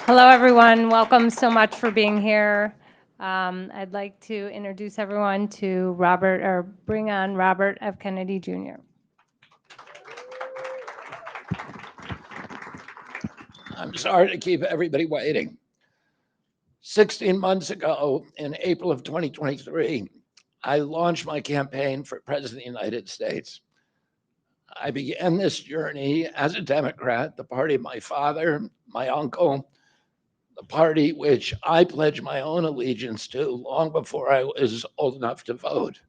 Hello, everyone. Welcome so much for being here. I'd like to introduce everyone to Robert, or bring on Robert F. Kennedy Jr. I'm sorry to keep everybody waiting. 16 months ago, in April of 2023, I launched my campaign for President of the United States. I began this journey as a Democrat, the party of my father, my uncle, the party which I pledged my own allegiance to long before I was old enough to vote.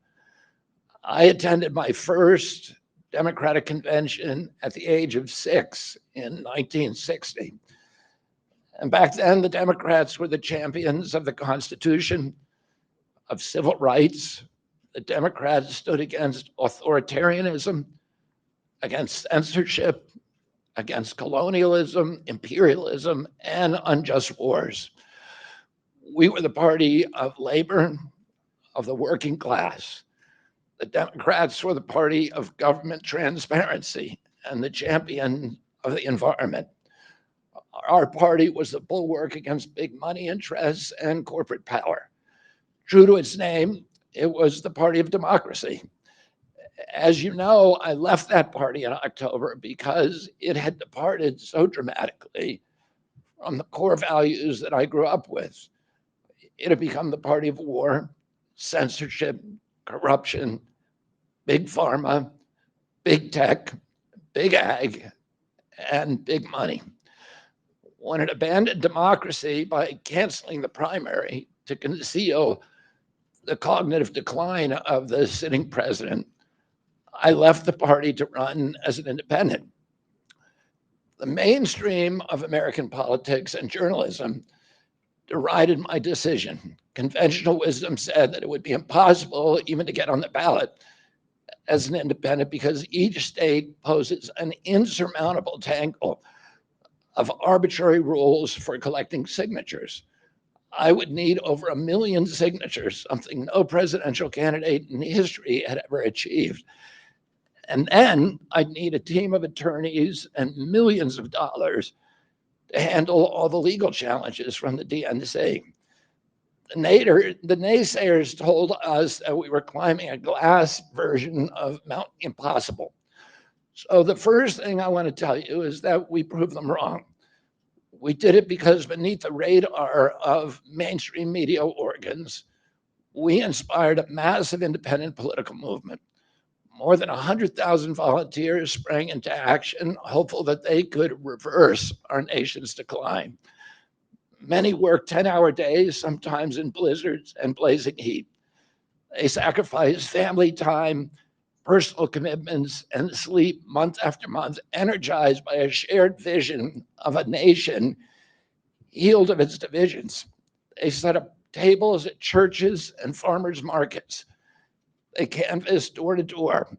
I attended my first Democratic convention at the age of 6 in 1960. And back then, the Democrats were the champions of the Constitution, of civil rights. The Democrats stood against authoritarianism, against censorship, against colonialism, imperialism, and unjust wars. We were the party of labor, of the working class. The Democrats were the party of government transparency and the champion of the environment. Our party was the bulwark against big money interests and corporate power. True to its name, it was the party of democracy. As you know, I left that party in October because it had departed so dramatically from the core values that I grew up with. It had become the party of war, censorship, corruption, big pharma, big tech, big ag, and big money. When it abandoned democracy by canceling the primary to conceal the cognitive decline of the sitting president, I left the party to run as an independent. The mainstream of American politics and journalism derided my decision. Conventional wisdom said that it would be impossible even to get on the ballot as an independent because each state poses an insurmountable tangle of arbitrary rules for collecting signatures. I would need over 1 million signatures, something no presidential candidate in history had ever achieved. And then I'd need a team of attorneys and millions of dollars to handle all the legal challenges from the DNC. The naysayers told us that we were climbing a glass version of Mount Impossible. So the first thing I want to tell you is that we proved them wrong. We did it because beneath the radar of mainstream media organs, we inspired a massive independent political movement. More than 100,000 volunteers sprang into action, hopeful that they could reverse our nation's decline. Many worked 10-hour days, sometimes in blizzards and blazing heat. They sacrificed family time, personal commitments, and sleep month after month, energized by a shared vision of a nation healed of its divisions. They set up tables at churches and farmers markets. They canvassed door to door.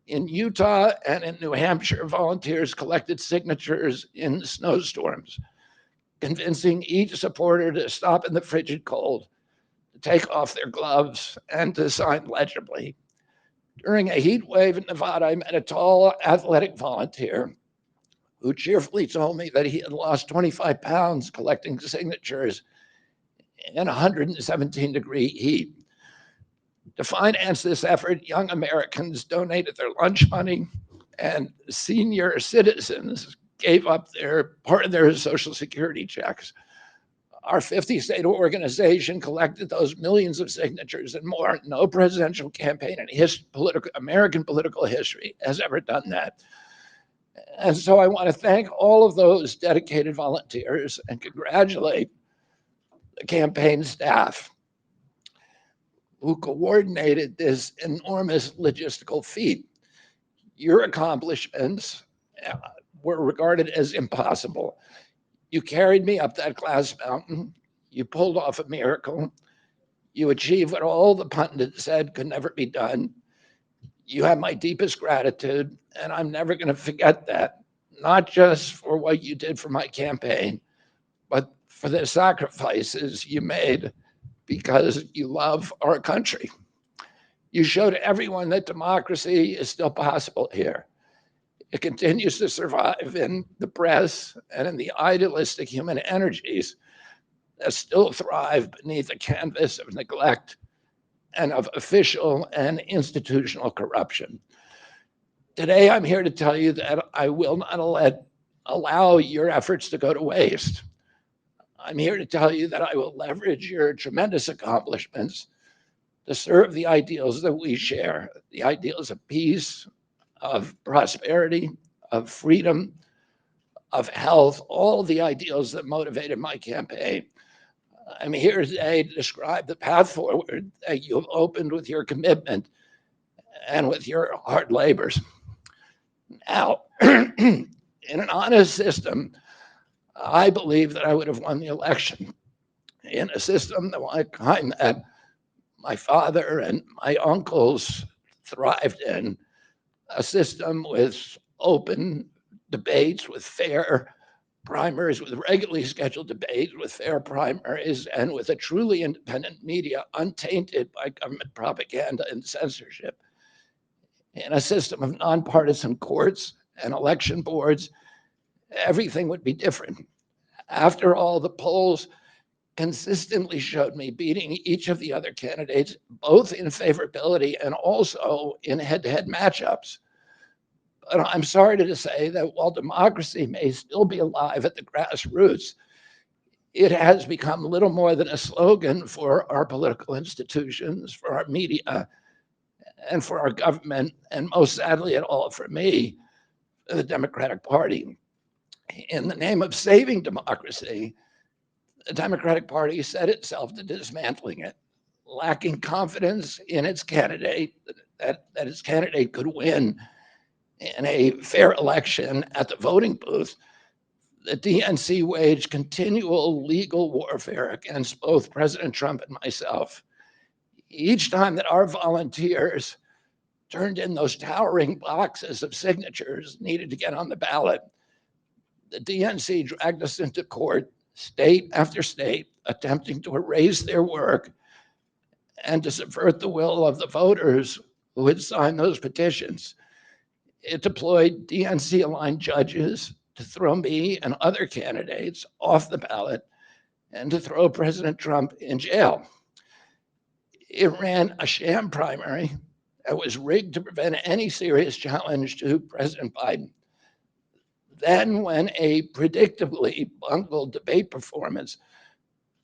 In Utah and in New Hampshire, volunteers collected signatures in snowstorms, convincing each supporter to stop in the frigid cold, to take off their gloves, and to sign legibly. During a heat wave in Nevada, I met a tall, athletic volunteer who cheerfully told me that he had lost 25 pounds collecting signatures in 117-degree heat. To finance this effort, young Americans donated their lunch money, and senior citizens gave up their part of their Social Security checks. Our 50-state organization collected those millions of signatures and more. No presidential campaign in American political history has ever done that. And so I want to thank all of those dedicated volunteers and congratulate the campaign staff who coordinated this enormous logistical feat. Your accomplishments uh, were regarded as impossible. You carried me up that glass mountain. You pulled off a miracle. You achieved what all the pundits said could never be done. You have my deepest gratitude, and I'm never going to forget that, not just for what you did for my campaign, but for the sacrifices you made because you love our country. You showed everyone that democracy is still possible here. It continues to survive in the press and in the idealistic human energies that still thrive beneath the canvas of neglect and of official and institutional corruption. Today, I'm here to tell you that I will not allow your efforts to go to waste. I'm here to tell you that I will leverage your tremendous accomplishments to serve the ideals that we share, the ideals of peace, of prosperity, of freedom, of health, all the ideals that motivated my campaign. I'm here today to describe the path forward that you have opened with your commitment and with your hard labors. Now, in an honest system, I believe that I would have won the election. In a system the kind that my father and my uncles thrived in, a system with open debates, with fair primaries, with regularly scheduled debates, with fair primaries, and with a truly independent media untainted by government propaganda and censorship. In a system of nonpartisan courts and election boards, everything would be different. After all, the polls consistently showed me beating each of the other candidates, both in favorability and also in head-to-head matchups. But I'm sorry to say that while democracy may still be alive at the grassroots, it has become little more than a slogan for our political institutions, for our media, and for our government, and most sadly at all for me, the Democratic Party. In the name of saving democracy, the Democratic Party set itself to dismantling it, lacking confidence in its candidate, that its candidate could win in a fair election at the voting booth. The DNC waged continual legal warfare against both President Trump and myself. Each time that our volunteers turned in those towering boxes of signatures needed to get on the ballot, the DNC dragged us into court, state after state, attempting to erase their work and to subvert the will of the voters who had signed those petitions. It deployed DNC-aligned judges to throw me and other candidates off the ballot and to throw President Trump in jail. It ran a sham primary that was rigged to prevent any serious challenge to President Biden. Then, when a predictably bungled debate performance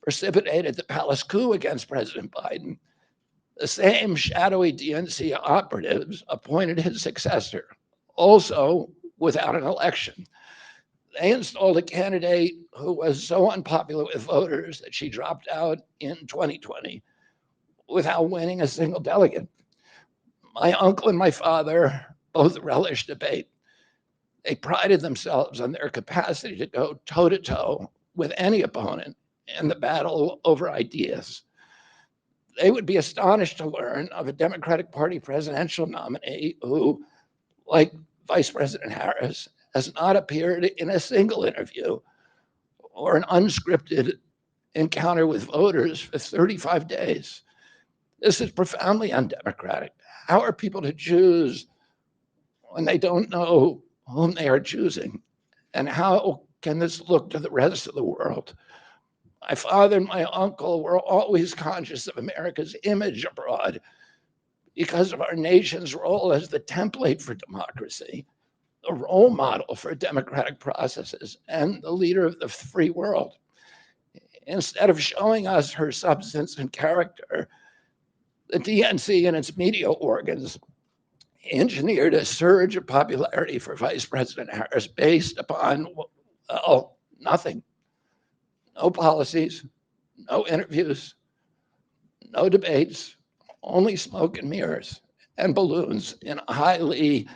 precipitated the palace coup against President Biden, the same shadowy DNC operatives appointed his successor, also without an election. They installed a candidate who was so unpopular with voters that she dropped out in 2020 without winning a single delegate. My uncle and my father both relished debate. They prided themselves on their capacity to go toe to toe with any opponent in the battle over ideas. They would be astonished to learn of a Democratic Party presidential nominee who, like Vice President Harris, has not appeared in a single interview or an unscripted encounter with voters for 35 days. This is profoundly undemocratic. How are people to choose when they don't know whom they are choosing? And how can this look to the rest of the world? My father and my uncle were always conscious of America's image abroad because of our nation's role as the template for democracy, the role model for democratic processes, and the leader of the free world. Instead of showing us her substance and character, the DNC and its media organs engineered a surge of popularity for Vice President Harris based upon, well, nothing. No policies, no interviews, no debates, only smoke and mirrors and balloons in a highly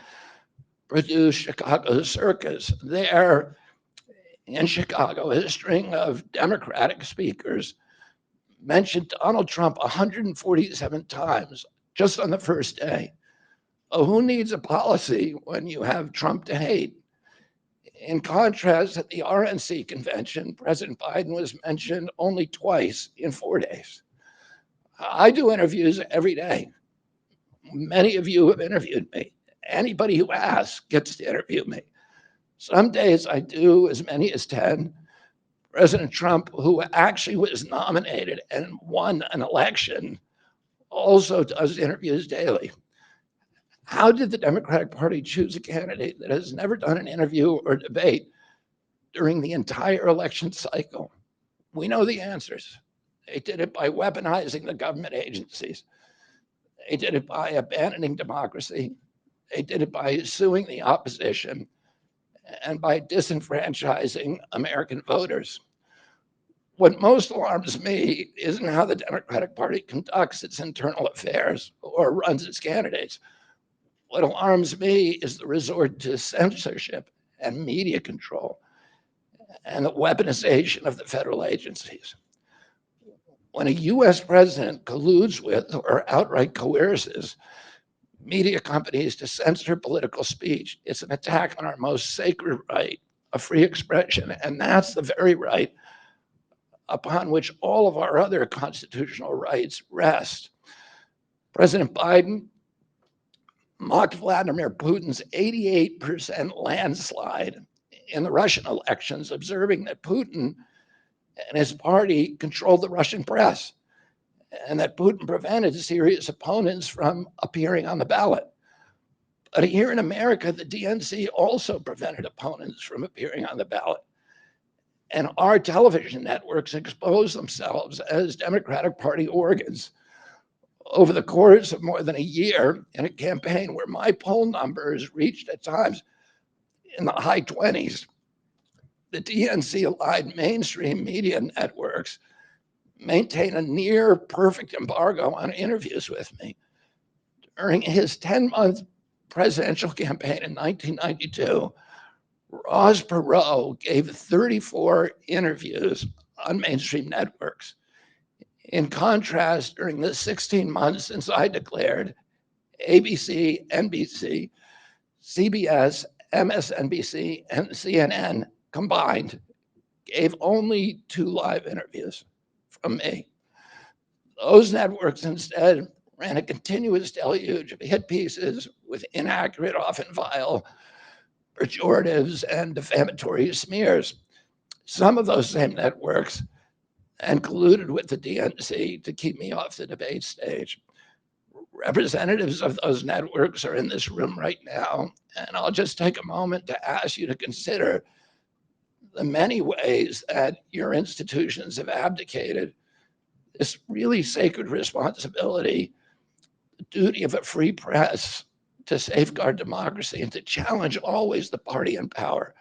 produced Chicago circus. There in Chicago, a string of Democratic speakers mentioned Donald Trump 147 times just on the first day. Oh, who needs a policy when you have Trump to hate? In contrast, at the RNC convention, President Biden was mentioned only twice in 4 days. I do interviews every day. Many of you have interviewed me, Anybody who asks gets to interview me. Some days I do as many as 10. President Trump, who actually was nominated and won an election, also does interviews daily. How did the Democratic Party choose a candidate that has never done an interview or debate during the entire election cycle? We know the answers. They did it by weaponizing the government agencies. They did it by abandoning democracy. They did it by suing the opposition and by disenfranchising American voters. What most alarms me isn't how the Democratic Party conducts its internal affairs or runs its candidates. What alarms me is the resort to censorship and media control and the weaponization of the federal agencies. When a US president colludes with or outright coerces media companies to censor political speech, it's an attack on our most sacred right of free expression. And that's the very right upon which all of our other constitutional rights rest. President Biden mocked Vladimir Putin's 88% landslide in the Russian elections, observing that Putin and his party controlled the Russian press and that Putin prevented serious opponents from appearing on the ballot. But here in America, the DNC also prevented opponents from appearing on the ballot. And our television networks expose themselves as Democratic Party organs. Over the course of more than a year in a campaign where my poll numbers reached at times in the high 20s, the DNC-aligned mainstream media networks maintain a near perfect embargo on interviews with me. During his 10-month presidential campaign in 1992, Ross Perot gave 34 interviews on mainstream networks. In contrast, during the 16 months since I declared, ABC, NBC, CBS, MSNBC, and CNN combined gave only 2 live interviews from me. Those networks instead ran a continuous deluge of hit pieces with inaccurate, often vile, pejoratives and defamatory smears. Some of those same networks and colluded with the DNC to keep me off the debate stage. Representatives of those networks are in this room right now, and I'll just take a moment to ask you to consider the many ways that your institutions have abdicated this really sacred responsibility, the duty of a free press to safeguard democracy and to challenge always the party in power.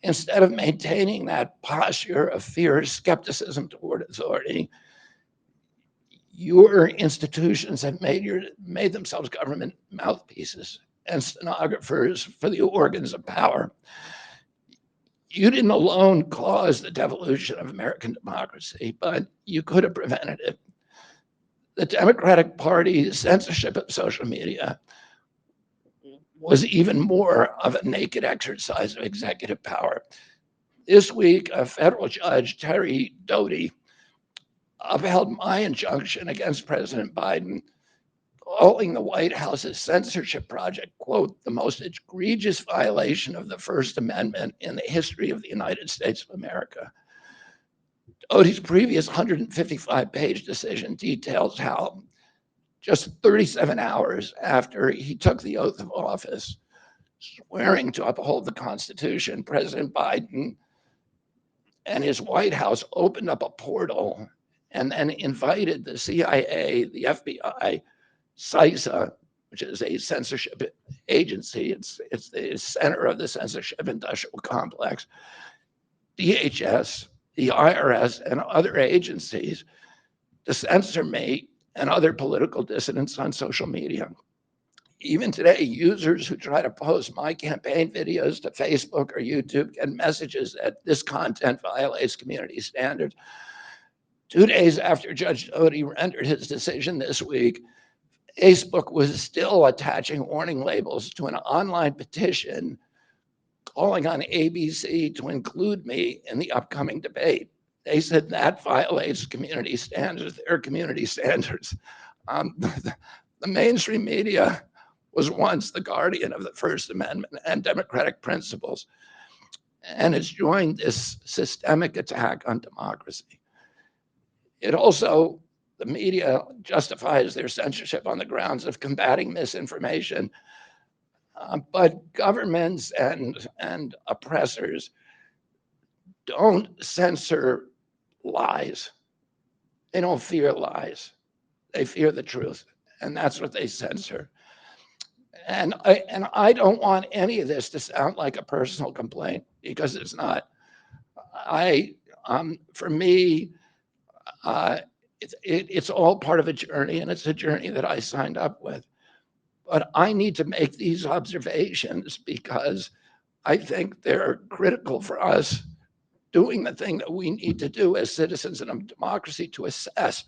Instead of maintaining that posture of fierce skepticism toward authority, your institutions have made themselves government mouthpieces and stenographers for the organs of power. You didn't alone cause the devolution of American democracy, but you could have prevented it. The Democratic Party's censorship of social media was even more of a naked exercise of executive power. This week, a federal judge, Terry Doty, upheld my injunction against President Biden, calling the White House's censorship project, quote, the most egregious violation of the First Amendment in the history of the United States of America. Doty's previous 155-page decision details how just 37 hours after he took the oath of office, swearing to uphold the Constitution, President Biden and his White House opened up a portal and then invited the CIA, the FBI, CISA, which is a censorship agency, it's the center of the censorship industrial complex, DHS, the IRS, and other agencies to censor me and other political dissidents on social media. Even today, users who try to post my campaign videos to Facebook or YouTube get messages that this content violates community standards. 2 days after Judge Doty rendered his decision this week, Facebook was still attaching warning labels to an online petition calling on ABC to include me in the upcoming debate. They said that violates community standards, their community standards. The mainstream media was once the guardian of the First Amendment and democratic principles, and has joined this systemic attack on democracy. It also, the media justifies their censorship on the grounds of combating misinformation, but governments and oppressors don't censor lies. They don't fear lies. They fear the truth, and that's what they censor. And I don't want any of this to sound like a personal complaint, because it's not. I For me, uh, it's all part of a journey, and it's a journey that I signed up with. But I need to make these observations because I think they're critical for us doing the thing that we need to do as citizens in a democracy to assess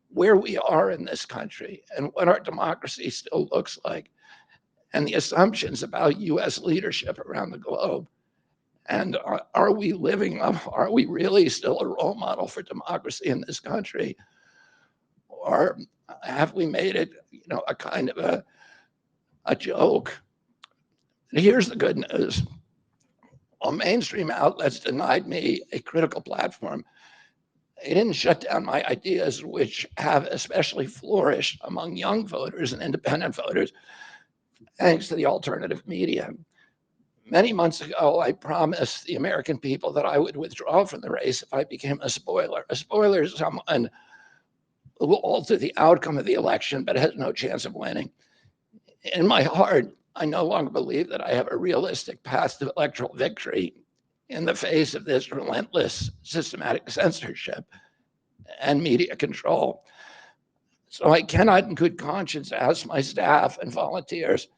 where we are in this country and what our democracy still looks like, and the assumptions about US leadership around the globe. And are we living up? Are we really still a role model for democracy in this country? Or have we made it, a kind of a joke? And here's the good news. While mainstream outlets denied me a critical platform, they didn't shut down my ideas, which have especially flourished among young voters and independent voters, thanks to the alternative media. Many months ago, I promised the American people that I would withdraw from the race if I became a spoiler. A spoiler is someone who will alter the outcome of the election but has no chance of winning. In my heart, I no longer believe that I have a realistic path to electoral victory in the face of this relentless systematic censorship and media control. So I cannot, in good conscience, ask my staff and volunteers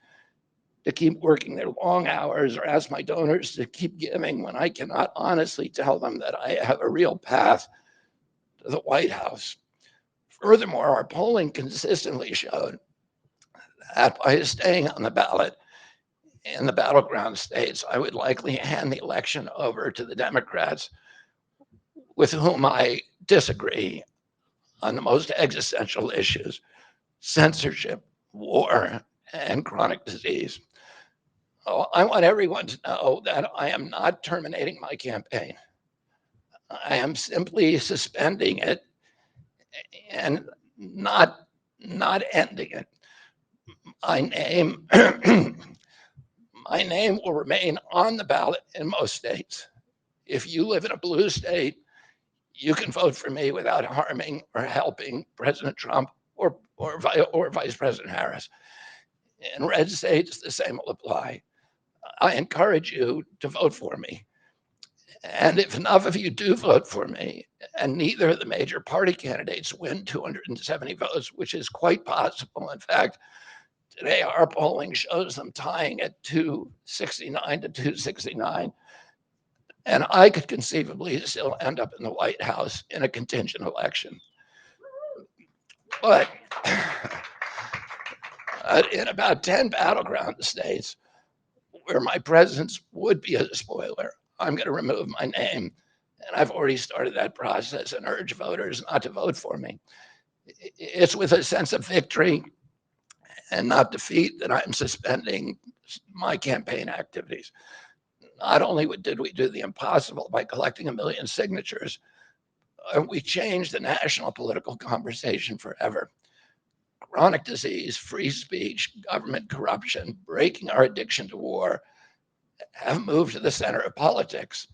to keep working their long hours or ask my donors to keep giving when I cannot honestly tell them that I have a real path to the White House. Furthermore, our polling consistently showed that by staying on the ballot in the battleground states, I would likely hand the election over to the Democrats, with whom I disagree on the most existential issues: censorship, war, and chronic disease. Oh, I want everyone to know that I am not terminating my campaign. I am simply suspending it and not ending it. My name my name will remain on the ballot in most states. If you live in a blue state, you can vote for me without harming or helping President Trump or Vice President Harris. In red states, the same will apply. I encourage you to vote for me. And if enough of you do vote for me, and neither of the major party candidates win 270 votes, which is quite possible. In fact, today our polling shows them tying at 269 to 269. And I could conceivably still end up in the White House in a contingent election. But in about 10 battleground states where my presence would be a spoiler, I'm going to remove my name. And I've already started that process and urge voters not to vote for me. It's with a sense of victory and not defeat that I'm suspending my campaign activities. Not only did we do the impossible by collecting 1 million signatures, we changed the national political conversation forever. Chronic disease, free speech, government corruption, breaking our addiction to war have moved to the center of politics.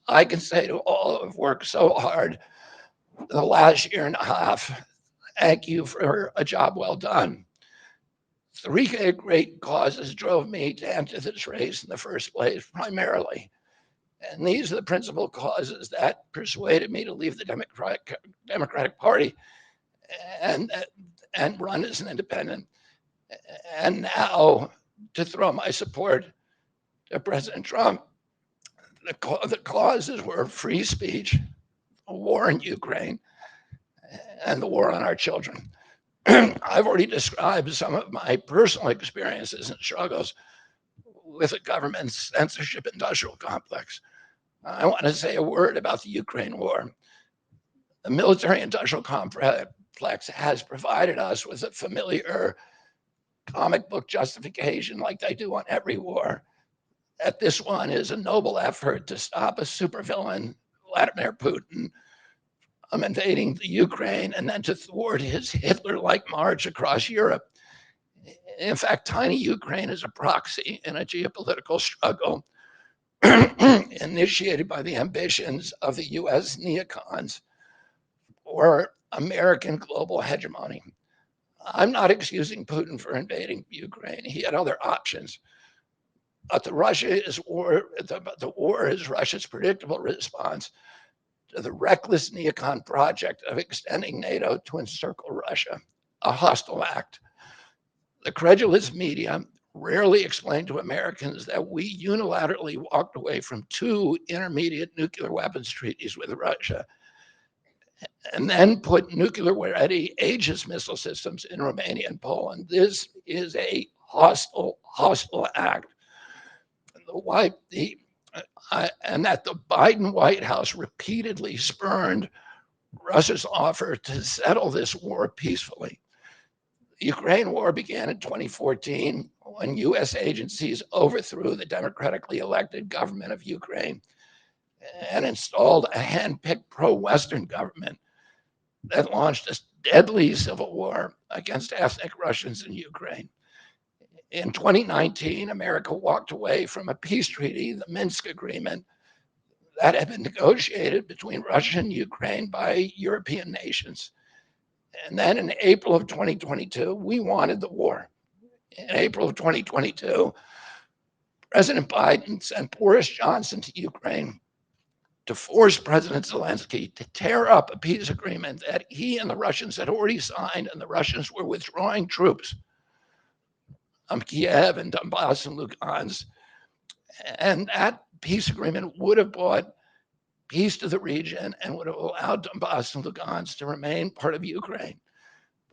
I can say to all who have worked so hard the last year and a half, thank you for a job well done. 3 great causes drove me to enter this race in the first place, primarily. And these are the principal causes that persuaded me to leave the Democratic Party and, and run as an independent. And now to throw my support to President Trump. The causes were free speech, a war in Ukraine, and the war on our children. I've already described some of my personal experiences and struggles with the government's censorship industrial complex. I want to say a word about the Ukraine war. The military industrial complex has provided us with a familiar comic book justification like they do on every war, that this one is a noble effort to stop a supervillain, Vladimir Putin, invading the Ukraine and then to thwart his Hitler-like march across Europe. In fact, tiny Ukraine is a proxy in a geopolitical struggle initiated by the ambitions of the US neocons or American global hegemony. I'm not excusing Putin for invading Ukraine. He had other options. But the war is Russia's predictable response to the reckless neocon project of extending NATO to encircle Russia, a hostile act. The credulous media rarely explain to Americans that we unilaterally walked away from 2 intermediate nuclear weapons treaties with Russia and then put nuclear-ready Aegis missile systems in Romania and Poland. This is a hostile act. And that the Biden White House repeatedly spurned Russia's offer to settle this war peacefully. The Ukraine war began in 2014 when US agencies overthrew the democratically elected government of Ukraine and installed a hand-picked pro-Western government that launched a deadly civil war against ethnic Russians in Ukraine. In 2019, America walked away from a peace treaty, the Minsk Agreement, that had been negotiated between Russia and Ukraine by European nations. And then in April of 2022, we wanted the war. In April of 2022, President Biden sent Boris Johnson to Ukraine to force President Zelensky to tear up a peace agreement that he and the Russians had already signed, and the Russians were withdrawing troops from Kiev and Donbass and Lugansk. And that peace agreement would have brought peace to the region and would have allowed Donbass and Lugansk to remain part of Ukraine.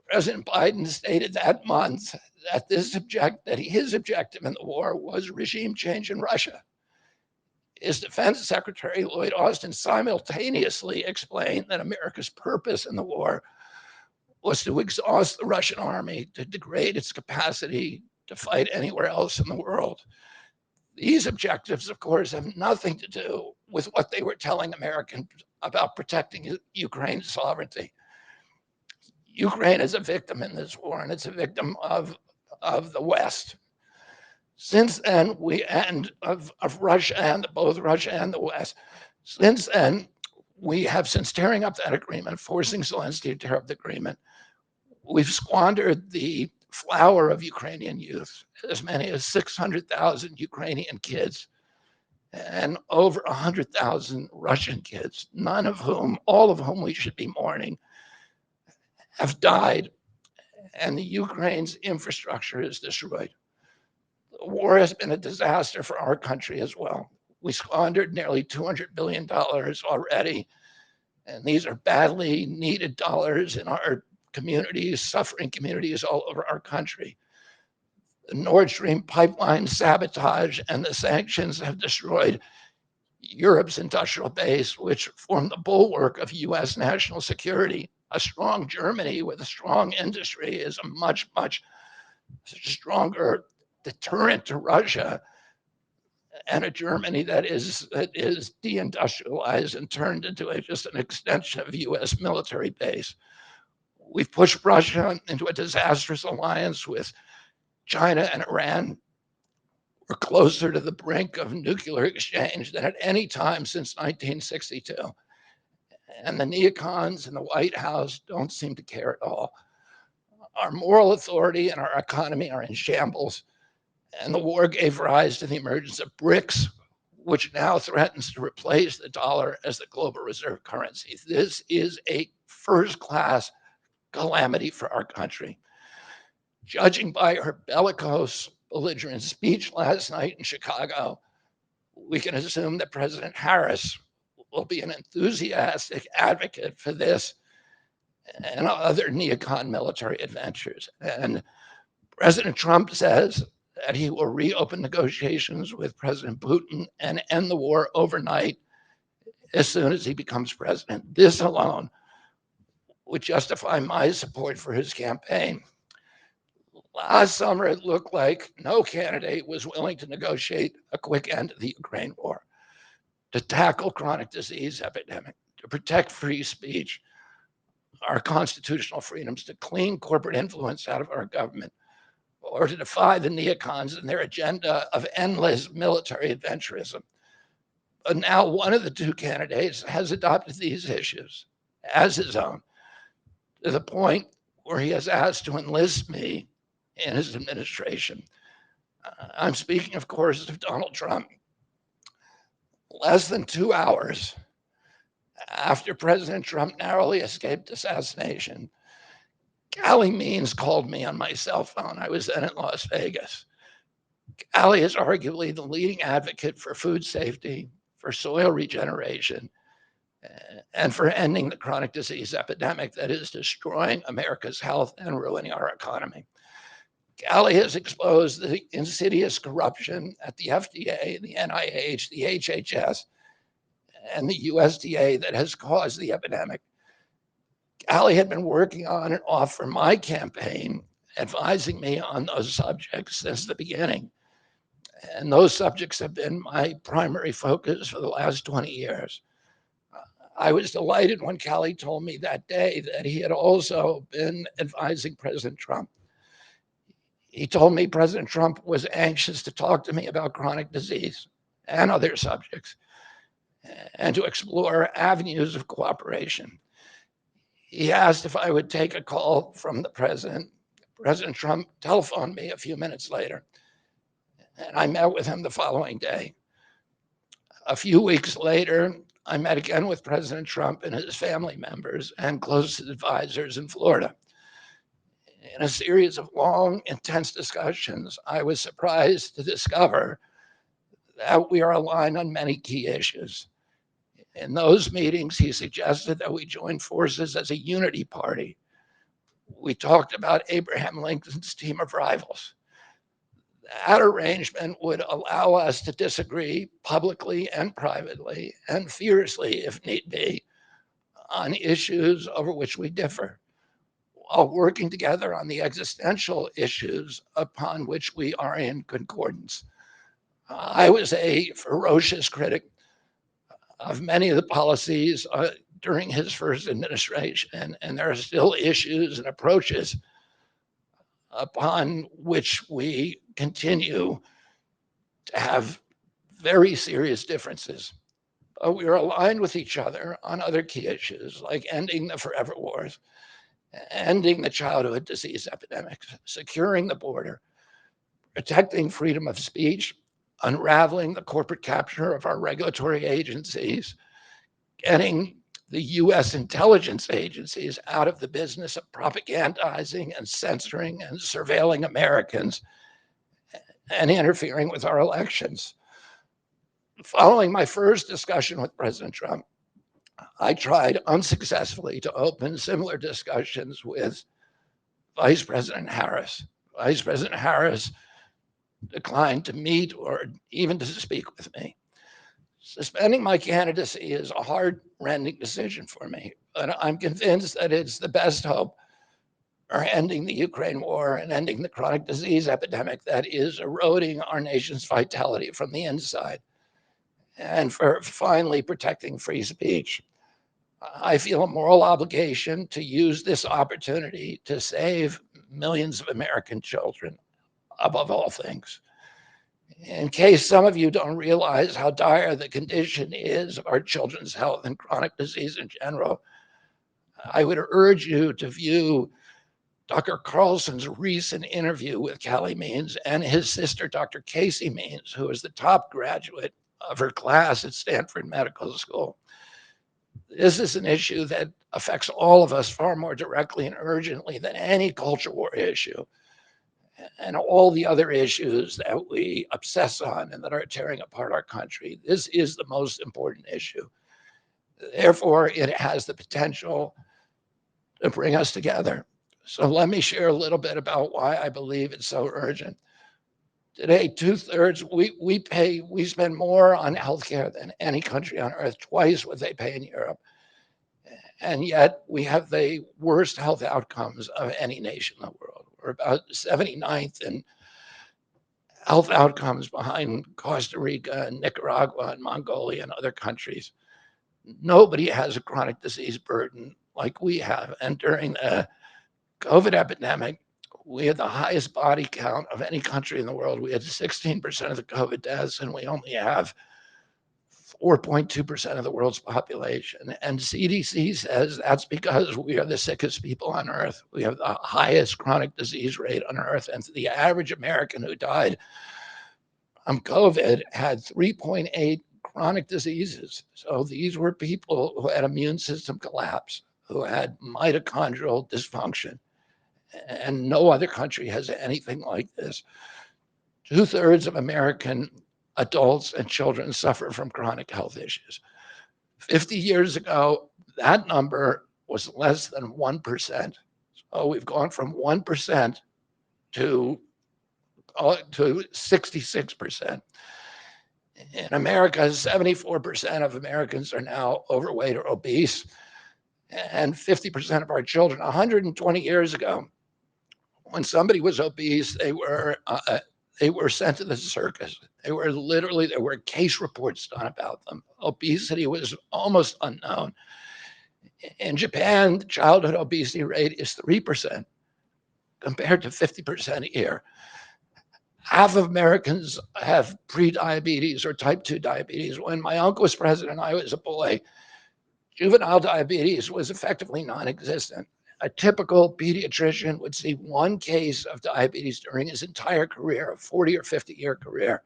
President Biden stated that month that his objective in the war was regime change in Russia. His Defense Secretary, Lloyd Austin, simultaneously explained that America's purpose in the war was to exhaust the Russian army, to degrade its capacity to fight anywhere else in the world. These objectives, of course, have nothing to do with what they were telling Americans about protecting Ukraine's sovereignty. Ukraine is a victim in this war, and it's a victim of the West. Since then, of Russia and both Russia and the West. Since then, we have, since tearing up that agreement, forcing Zelensky to tear up the agreement, we've squandered the flower of Ukrainian youth, as many as 600,000 Ukrainian kids and over 100,000 Russian kids, all of whom we should be mourning, have died, and the Ukraine's infrastructure is destroyed. The war has been a disaster for our country as well. We squandered nearly $200 billion already, and these are badly needed dollars in our communities, suffering communities all over our country. The Nord Stream pipeline sabotage and the sanctions have destroyed Europe's industrial base, which formed the bulwark of US national security. A strong Germany with a strong industry is a much stronger deterrent to Russia, and a Germany that is deindustrialized and turned into just an extension of US military base. We've pushed Russia into a disastrous alliance with China and Iran. We're closer to the brink of nuclear exchange than at any time since 1962. And the neocons in the White House don't seem to care at all. Our moral authority and our economy are in shambles. And the war gave rise to the emergence of BRICS, which now threatens to replace the dollar as the global reserve currency. This is a first-class calamity for our country. Judging by her bellicose, belligerent speech last night in Chicago, we can assume that President Harris will be an enthusiastic advocate for this and other neocon military adventures. And President Trump says that he will reopen negotiations with President Putin and end the war overnight as soon as he becomes president. This alone would justify my support for his campaign. Last summer, it looked like no candidate was willing to negotiate a quick end to the Ukraine war, to tackle chronic disease epidemic, to protect free speech, our constitutional freedoms, to clean corporate influence out of our government, or to defy the neocons and their agenda of endless military adventurism. But now one of the two candidates has adopted these issues as his own, to the point where he has asked to enlist me in his administration. I'm speaking, of course, of Donald Trump. Less than 2 hours after President Trump narrowly escaped assassination, Callie Means called me on my cell phone. I was then in Las Vegas. Callie is arguably the leading advocate for food safety, for soil regeneration, and for ending the chronic disease epidemic that is destroying America's health and ruining our economy. Callie has exposed the insidious corruption at the FDA, the NIH, the HHS, and the USDA that has caused the epidemic. Callie had been working on and off for my campaign, advising me on those subjects since the beginning. And those subjects have been my primary focus for the last 20 years. I was delighted when Callie told me that day that he had also been advising President Trump. He told me President Trump was anxious to talk to me about chronic disease and other subjects and to explore avenues of cooperation. He asked if I would take a call from the president. President Trump telephoned me a few minutes later, and I met with him the following day. A few weeks later, I met again with President Trump and his family members and close advisors in Florida. In a series of long, intense discussions, I was surprised to discover that we are aligned on many key issues. In those meetings, he suggested that we join forces as a unity party. We talked about Abraham Lincoln's team of rivals. That arrangement would allow us to disagree publicly and privately and fiercely, if need be, on issues over which we differ, while working together on the existential issues upon which we are in concordance. I was a ferocious critic of many of the policies during his first administration, and there are still issues and approaches upon which we continue to have very serious differences. But we are aligned with each other on other key issues like ending the forever wars, ending the childhood disease epidemics, securing the border, protecting freedom of speech, unraveling the corporate capture of our regulatory agencies, getting the US intelligence agencies out of the business of propagandizing and censoring and surveilling Americans and interfering with our elections. Following my first discussion with President Trump, I tried unsuccessfully to open similar discussions with Vice President Harris. Vice President Harris declined to meet or even to speak with me. Suspending my candidacy is a heart-rending decision for me, but I'm convinced that it's the best hope for ending the Ukraine war and ending the chronic disease epidemic that is eroding our nation's vitality from the inside, and for finally protecting free speech. I feel a moral obligation to use this opportunity to save millions of American children above all things. In case some of you don't realize how dire the condition is of our children's health and chronic disease in general, I would urge you to view Dr. Carlson's recent interview with Callie Means and his sister, Dr. Casey Means, who is the top graduate of her class at Stanford Medical School. This is an issue that affects all of us far more directly and urgently than any culture war issue and all the other issues that we obsess on and that are tearing apart our country. This is the most important issue. Therefore, it has the potential to bring us together. So let me share a little bit about why I believe it's so urgent. Today, 2/3, we spend more on healthcare than any country on earth, twice what they pay in Europe. And yet we have the worst health outcomes of any nation in the world. We're about 79th in health outcomes behind Costa Rica and Nicaragua and Mongolia and other countries. Nobody has a chronic disease burden like we have. And during the COVID epidemic, we had the highest body count of any country in the world. We had 16% of the COVID deaths, and we only have 4.2% of the world's population. And CDC says that's because we are the sickest people on earth. We have the highest chronic disease rate on earth. And the average American who died from COVID had 3.8 chronic diseases. So these were people who had immune system collapse, who had mitochondrial dysfunction. And no other country has anything like this. 2/3 of American adults and children suffer from chronic health issues. 50 years ago, that number was less than 1%. So we've gone from 1% to 66%. In America, 74% of Americans are now overweight or obese, and 50% of our children. 120 years ago, when somebody was obese, they were sent to the circus. There were case reports done about them. Obesity was almost unknown. In Japan, the childhood obesity rate is 3% compared to 50% here. Half of Americans have prediabetes or type 2 diabetes. When my uncle was president, I was a boy. Juvenile diabetes was effectively non existent. A typical pediatrician would see one case of diabetes during his entire career, a 40 or 50-year career.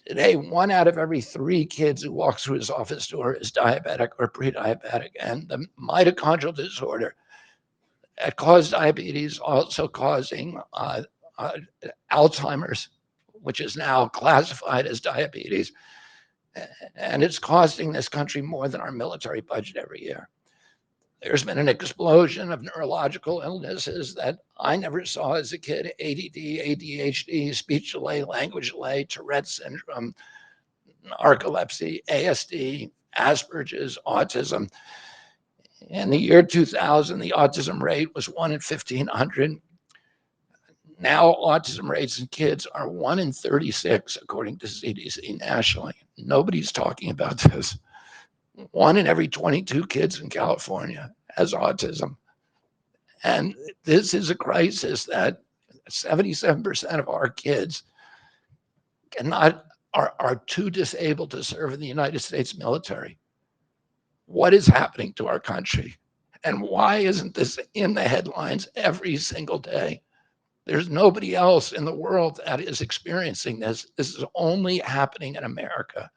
Today, 1 out of every 3 kids who walks through his office door is diabetic or pre-diabetic. And the mitochondrial disorder that caused diabetes also causing Alzheimer's, which is now classified as diabetes. And it's costing this country more than our military budget every year. There's been an explosion of neurological illnesses that I never saw as a kid: ADD, ADHD, speech delay, language delay, Tourette's syndrome, narcolepsy, ASD, Asperger's, autism. In the year 2000, the autism rate was 1 in 1,500. Now, autism rates in kids are 1 in 36, according to CDC nationally. Nobody's talking about this. 1 in every 22 kids in California has autism. And this is a crisis that 77% of our kids are too disabled to serve in the United States military. What is happening to our country? And why isn't this in the headlines every single day? There's nobody else in the world that is experiencing this. This is only happening in America.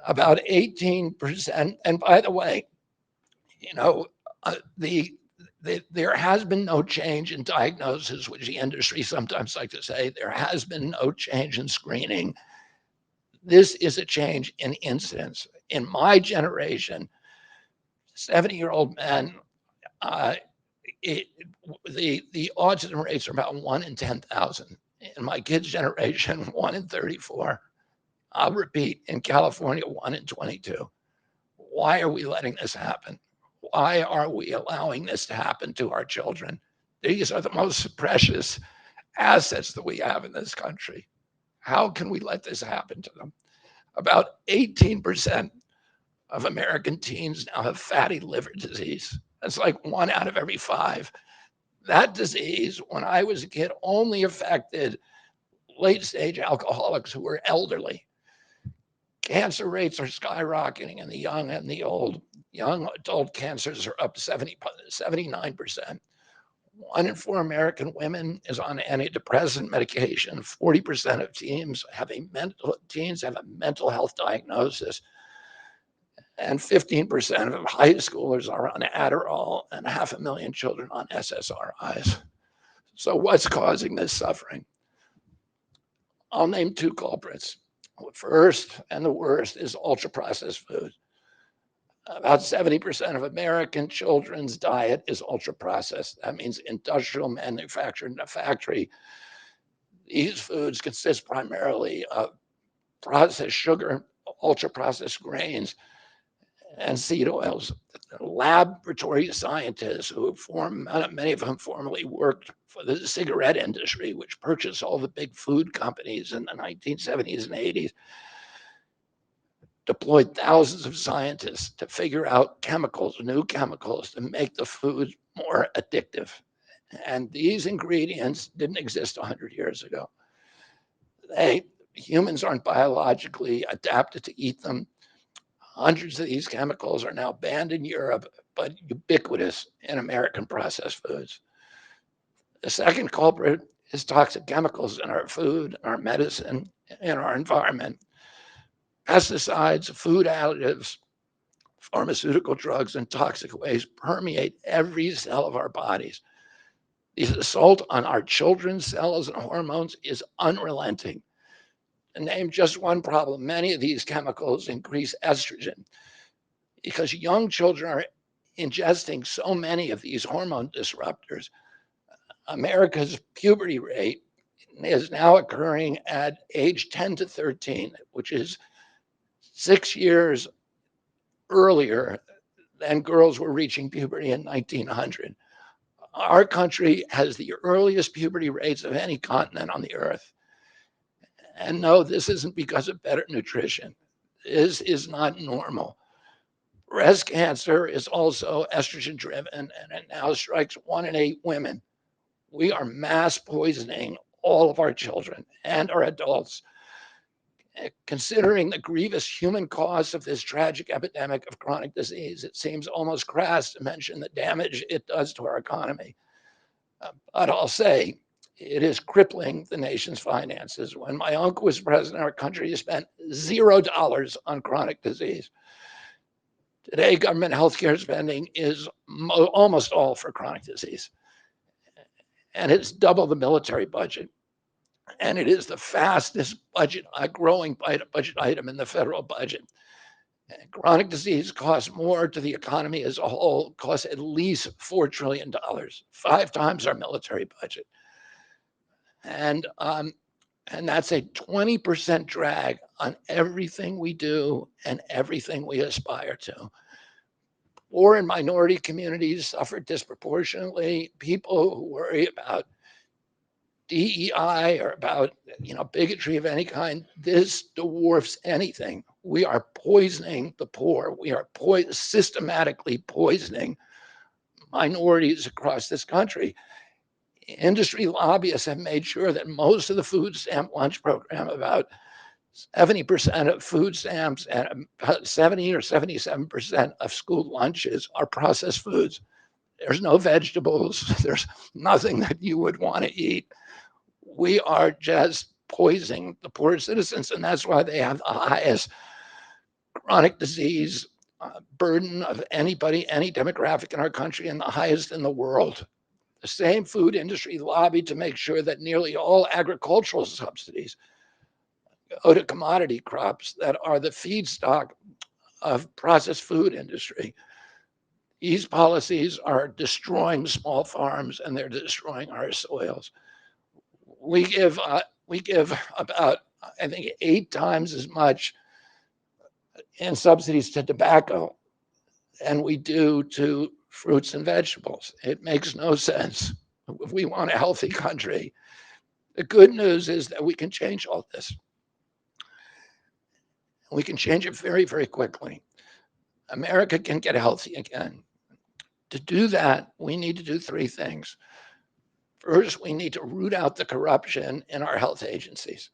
About 18%. And by the way, you know, there has been no change in diagnosis, which the industry sometimes like to say. There has been no change in screening. This is a change in incidence. In my generation, 70-year-old men, the autism rates are about 1 in 10,000. In my kids' generation, 1 in 34. I'll repeat, in California, 1 in 22. Why are we letting this happen? Why are we allowing this to happen to our children? These are the most precious assets that we have in this country. How can we let this happen to them? About 18% of American teens now have fatty liver disease. That's like 1 out of every 5. That disease, when I was a kid, only affected late stage alcoholics who were elderly. Cancer rates are skyrocketing in the young and the old. Young adult cancers are up 79%. 1 in 4 American women is on antidepressant medication. 40% of teens have a mental health diagnosis. And 15% of high schoolers are on Adderall, and 500,000 children on SSRIs. So what's causing this suffering? I'll name 2 culprits. First, and the worst, is ultra-processed food. About 70% of American children's diet is ultra-processed. That means industrial manufactured in a factory. These foods consist primarily of processed sugar, ultra-processed grains, and seed oils. Laboratory scientists who many of whom formerly worked for the cigarette industry, which purchased all the big food companies in the 1970s and 80s, deployed thousands of scientists to figure out chemicals, new chemicals, to make the food more addictive. And these ingredients didn't exist 100 years ago. Humans aren't biologically adapted to eat them. Hundreds of these chemicals are now banned in Europe, but ubiquitous in American processed foods. The second culprit is toxic chemicals in our food, our medicine, in our environment. Pesticides, food additives, pharmaceutical drugs, and toxic waste permeate every cell of our bodies. The assault on our children's cells and hormones is unrelenting. To name just one problem, many of these chemicals increase estrogen because young children are ingesting so many of these hormone disruptors. America's puberty rate is now occurring at age 10 to 13, which is 6 years earlier than girls were reaching puberty in 1900. Our country has the earliest puberty rates of any continent on the earth. And no, this isn't because of better nutrition. This is not normal. Breast cancer is also estrogen driven, and it now strikes 1 in 8 women. We are mass poisoning all of our children and our adults. Considering the grievous human cost of this tragic epidemic of chronic disease, it seems almost crass to mention the damage it does to our economy. But I'll say it is crippling the nation's finances. When my uncle was president, our country spent $0 on chronic disease. Today, government healthcare spending is almost all for chronic disease, and it's double the military budget. And it is the fastest growing budget item in the federal budget. And chronic disease costs more to the economy as a whole, costs at least $4 trillion, 5 times our military budget. And that's a 20% drag on everything we do and everything we aspire to. Poor and minority communities suffer disproportionately. People who worry about DEI or about bigotry of any kind, this dwarfs anything. We are poisoning the poor. We are systematically poisoning minorities across this country. Industry lobbyists have made sure that most of the food stamp lunch program, about 70% of food stamps and about 70 or 77% of school lunches are processed foods. There's no vegetables. There's nothing that you would want to eat. We are just poisoning the poor citizens, and that's why they have the highest chronic disease burden of anybody, any demographic in our country, and the highest in the world. The same food industry lobbied to make sure that nearly all agricultural subsidies go to commodity crops that are the feedstock of processed food industry. These policies are destroying small farms and they're destroying our soils. We give about, I think, 8 times as much in subsidies to tobacco than we do to fruits and vegetables. It makes no sense. If we want a healthy country, the good news is that we can change all this. We can change it very, very quickly. America can get healthy again. To do that, we need to do 3 things. First, we need to root out the corruption in our health agencies.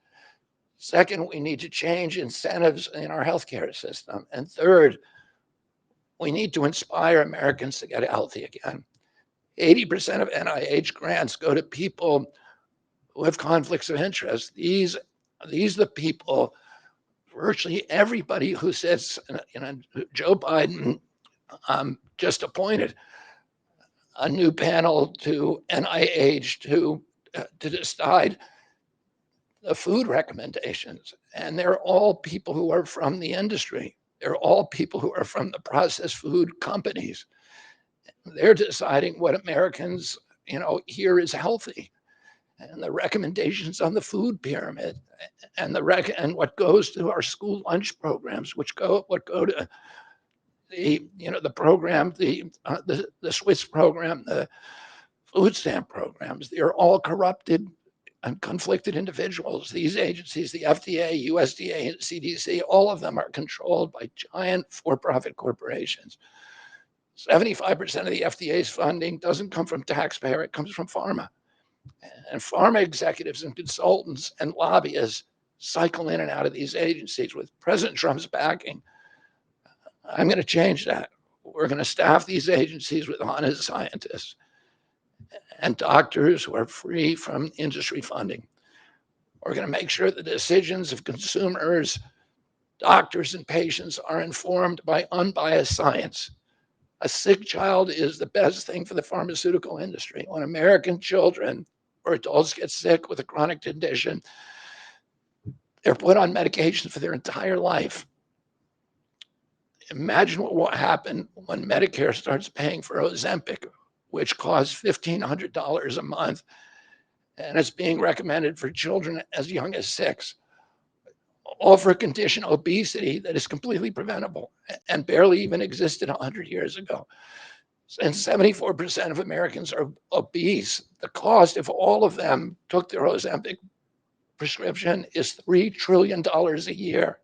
Second, we need to change incentives in our healthcare system. And third, we need to inspire Americans to get healthy again. 80% of NIH grants go to people who have conflicts of interest. These are the people, virtually everybody who sits, Joe Biden just appointed a new panel to NIH to decide the food recommendations. And they're all people who are from the industry. They're all people who are from the processed food companies. They're deciding what Americans, here is healthy. And the recommendations on the food pyramid and and what goes to our school lunch programs, what go to the program, the Swiss program, the food stamp programs, they're all corrupted and conflicted individuals. These agencies, the FDA, USDA, and CDC, all of them are controlled by giant for-profit corporations. 75% of the FDA's funding doesn't come from taxpayer, it comes from pharma. And pharma executives and consultants and lobbyists cycle in and out of these agencies with President Trump's backing. I'm going to change that. We're going to staff these agencies with honest scientists and doctors who are free from industry funding. We're going to make sure the decisions of consumers, doctors, and patients are informed by unbiased science. A sick child is the best thing for the pharmaceutical industry. When American children or adults get sick with a chronic condition, they're put on medication for their entire life. Imagine what will happen when Medicare starts paying for Ozempic, which costs $1,500 a month, and it's being recommended for children as young as 6, all for a condition, obesity, that is completely preventable and barely even existed 100 years ago. And 74% of Americans are obese. The cost, if all of them took their Ozempic prescription, is $3 trillion a year.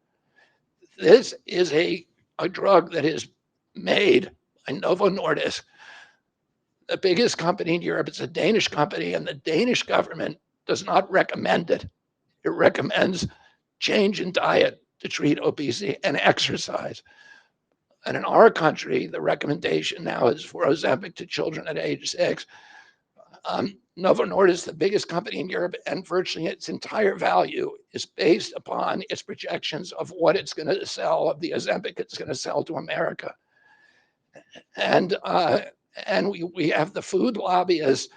This is a drug that is made by Novo Nordisk, the biggest company in Europe. It's a Danish company, and the Danish government does not recommend it. It recommends change in diet to treat obesity and exercise. And in our country, the recommendation now is for Ozempic to children at age 6. Novo Nordisk, the biggest company in Europe, and virtually its entire value is based upon its projections of what it's going to sell, of the Ozempic it's going to sell to America. And we have the food lobbyists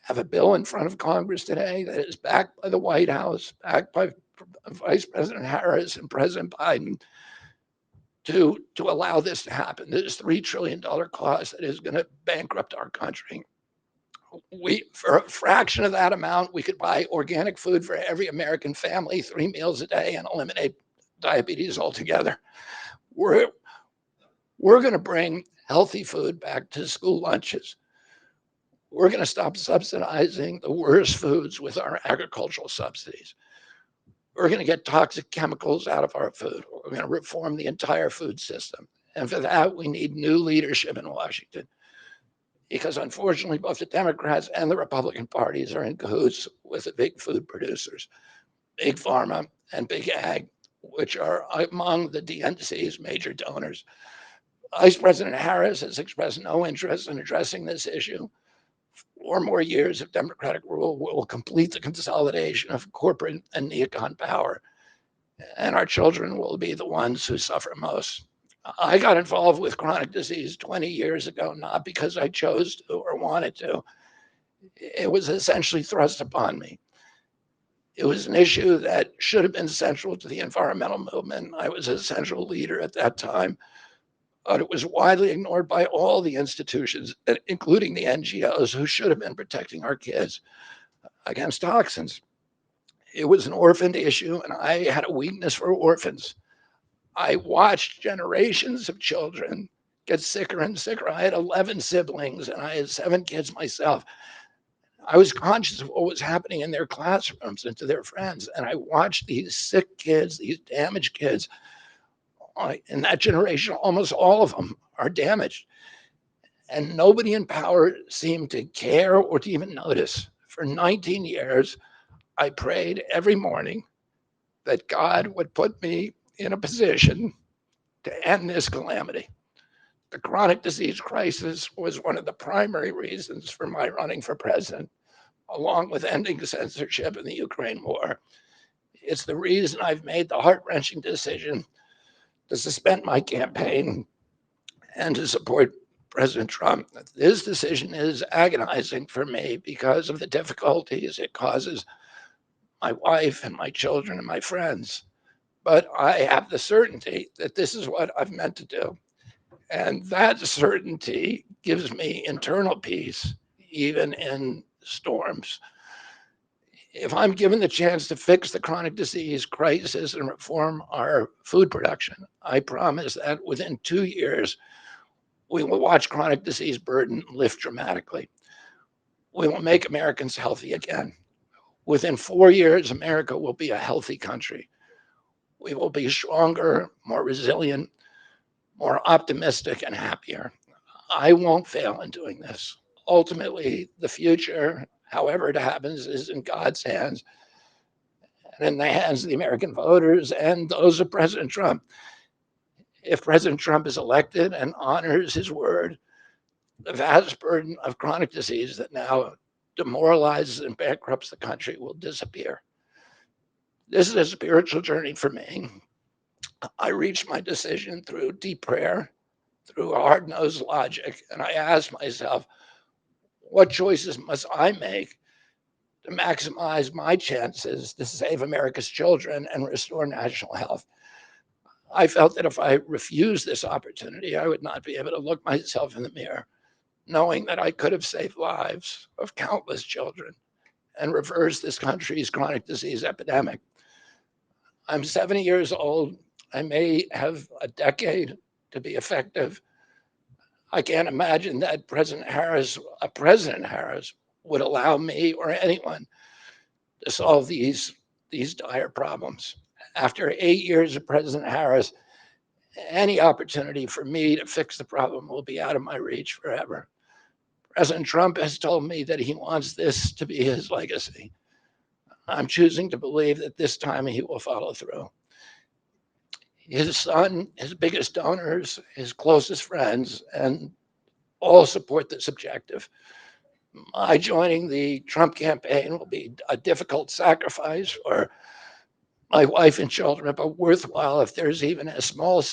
have a bill in front of Congress today that is backed by the White House, backed by Vice President Harris and President Biden, to allow this to happen. This $3 trillion cost that is going to bankrupt our country. For a fraction of that amount, we could buy organic food for every American family, 3 meals a day, and eliminate diabetes altogether. We're going to bring healthy food back to school lunches. We're going to stop subsidizing the worst foods with our agricultural subsidies. We're going to get toxic chemicals out of our food. We're going to reform the entire food system. And for that, we need new leadership in Washington, because unfortunately, both the Democrats and the Republican parties are in cahoots with the big food producers, big pharma and big ag, which are among the DNC's major donors. Vice President Harris has expressed no interest in addressing this issue. 4 more years of Democratic rule will complete the consolidation of corporate and neocon power, and our children will be the ones who suffer most. I got involved with chronic disease 20 years ago, not because I chose to or wanted to. It was essentially thrust upon me. It was an issue that should have been central to the environmental movement. I was a central leader at that time, but it was widely ignored by all the institutions, including the NGOs, who should have been protecting our kids against toxins. It was an orphaned issue, and I had a weakness for orphans. I watched generations of children get sicker and sicker. I had 11 siblings, and I had 7 kids myself. I was conscious of what was happening in their classrooms and to their friends, and I watched these sick kids, these damaged kids. In that generation, almost all of them are damaged. And nobody in power seemed to care or to even notice. For 19 years, I prayed every morning that God would put me in a position to end this calamity. The chronic disease crisis was one of the primary reasons for my running for president, along with ending censorship in the Ukraine war. It's the reason I've made the heart-wrenching decision to suspend my campaign and to support President Trump. This decision is agonizing for me because of the difficulties it causes my wife and my children and my friends. But I have the certainty that this is what I've meant to do. And that certainty gives me internal peace, even in storms. If I'm given the chance to fix the chronic disease crisis and reform our food production, I promise that within 2 years, we will watch chronic disease burden lift dramatically. We will make Americans healthy again. Within 4 years, America will be a healthy country. We will be stronger, more resilient, more optimistic, and happier. I won't fail in doing this. Ultimately, the future, however it happens, is in God's hands and in the hands of the American voters and those of President Trump. If President Trump is elected and honors his word, the vast burden of chronic disease that now demoralizes and bankrupts the country will disappear. This is a spiritual journey for me. I reached my decision through deep prayer, through hard nosed logic, and I asked myself, what choices must I make to maximize my chances to save America's children and restore national health? I felt that if I refused this opportunity, I would not be able to look myself in the mirror, knowing that I could have saved lives of countless children and reversed this country's chronic disease epidemic. I'm 70 years old. I may have a decade to be effective. I can't imagine that President Harris would allow me or anyone to solve these dire problems. After 8 years of President Harris, any opportunity for me to fix the problem will be out of my reach forever. President Trump has told me that he wants this to be his legacy. I'm choosing to believe that this time he will follow through. His son, his biggest donors, his closest friends, and all support this objective. My joining the Trump campaign will be a difficult sacrifice for my wife and children, but worthwhile if there's even a small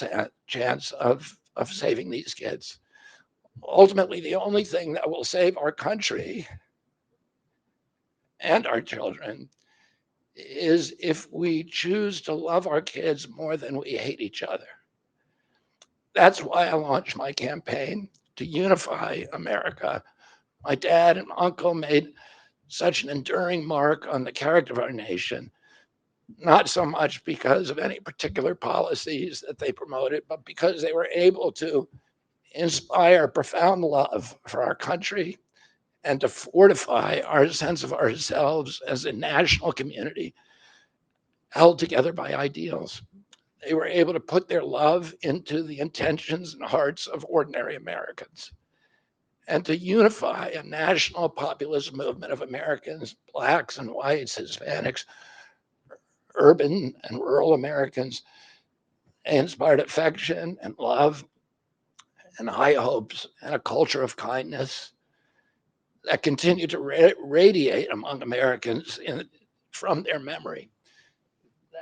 chance of saving these kids. Ultimately, the only thing that will save our country and our children is if we choose to love our kids more than we hate each other. That's why I launched my campaign to unify America. My dad and uncle made such an enduring mark on the character of our nation, not so much because of any particular policies that they promoted, but because they were able to inspire profound love for our country and to fortify our sense of ourselves as a national community held together by ideals. They were able to put their love into the intentions and hearts of ordinary Americans and to unify a national populist movement of Americans, Blacks and whites, Hispanics, urban and rural Americans. They inspired affection and love and high hopes and a culture of kindness that continue to radiate among Americans from their memory.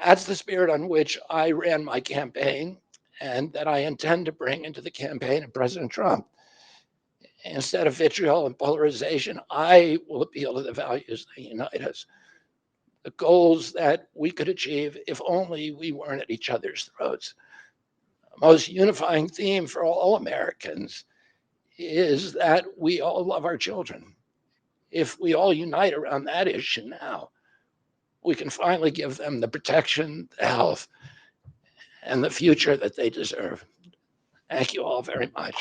That's the spirit on which I ran my campaign and that I intend to bring into the campaign of President Trump. Instead of vitriol and polarization, I will appeal to the values that unite us, the goals that we could achieve if only we weren't at each other's throats. The most unifying theme for all Americans is that we all love our children. If we all unite around that issue now, we can finally give them the protection, the health, and the future that they deserve. Thank you all very much.